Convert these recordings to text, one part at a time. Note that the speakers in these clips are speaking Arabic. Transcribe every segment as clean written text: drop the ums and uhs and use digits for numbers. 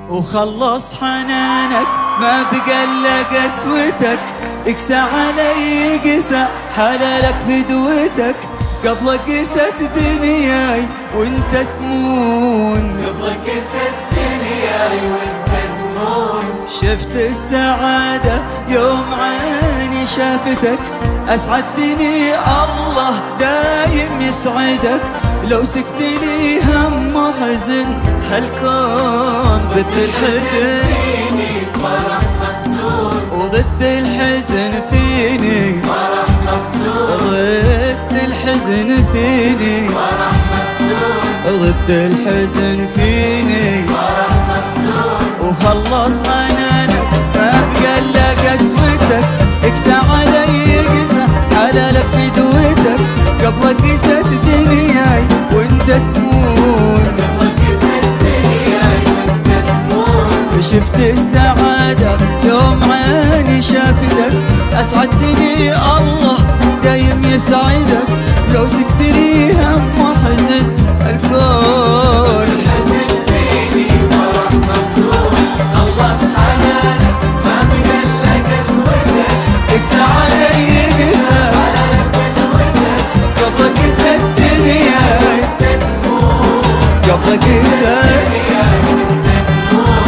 وخلص حنانك ما بقى الا قسوتك، اقسى علي قسى حلالك فدوتك، قبل قست دنياي وانت تمون، قبل قست دنياي وانت تمون. شفت السعادة يوم عيني شافتك، أسعدتني الله دايم يسعدك، لو سكت لي هم وحزن هالكون ضد الحزن فيني فرح مخزون، وضد الحزن فيني فرح مخزون، ضد الحزن فيني فرح مخزون، ضد الحزن فيني فرح مخزون. وخلص عنانك ما بقى الا قسوتك، اقسى علي قسى حلالك فدوتك، قبل قست دنياي وانت تمون، قبل قست دنياي وانت تمون. شفت السعادة يوم عيني شافتك، أسعدتني الله دايم يسعدك، لو سكت لي هم وحزن الكون الحزن فيني فرح مخزون، خلص حنانك ما بقى الا قسوتك، اقسى علي قسى حلالك فدوتك، قبل قست دنياي وانت تمون. قبل قست دنياي وانت تمون.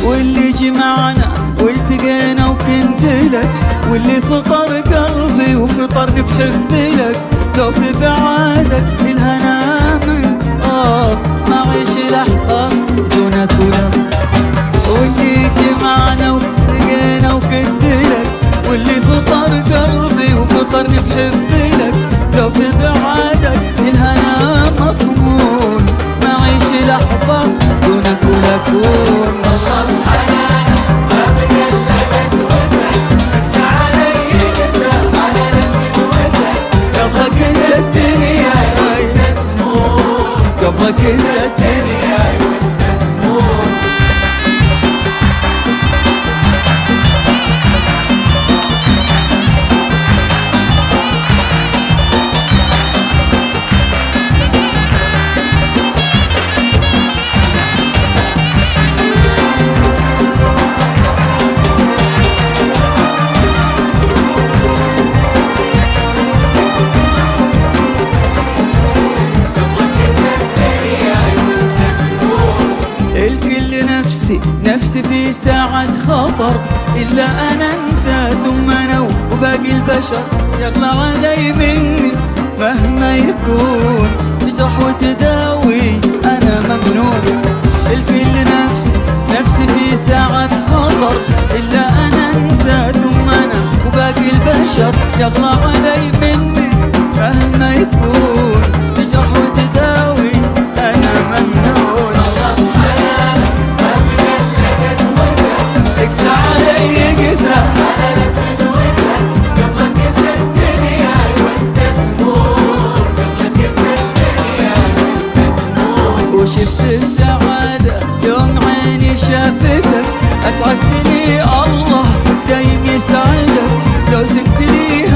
واللي جمعنا والتقينا وكنت لك، واللي فطر قلبي وفطرني بحب لك، لو في بعادك الهنا من ما عيش لحظة دونك ولك، واللي جمعنا والتقينا وكنت لك، واللي فطر قلبي وفطرني بحب لك، لو في بعادك الهنا مضمون، ما عيش لحظة دونك ولكون. خلص حنانك ما بقى الا قسوتك، اقسى علي قسى حلالك فدوتك، قبل قست دنياي وانت تمون. قبل قست دنياي وانت تمون. الكل نفسي في ساعة خطر، إلا أنا أنت ثم أنا وباقي البشر، يغلى علي مني مهما يكون، تجرح وتداوي أنا ممنون، الكل نفسي في ساعة خطر، إلا أنا أنت ثم أنا وباقي البشر، يغلى علي مني مهما يكون، تجرح وتداوي أنا ممنون. خلص حنانك ما بقى الا قسوتك، اقسى علي قسى حلالك فدوتك، قبل قست دنياي وانت تمون. قبل قست دنياي وانت تمون. وشفت السعادة يوم عيني شافتك، أسعدتني الله دايم يسعدك، لو سكت لي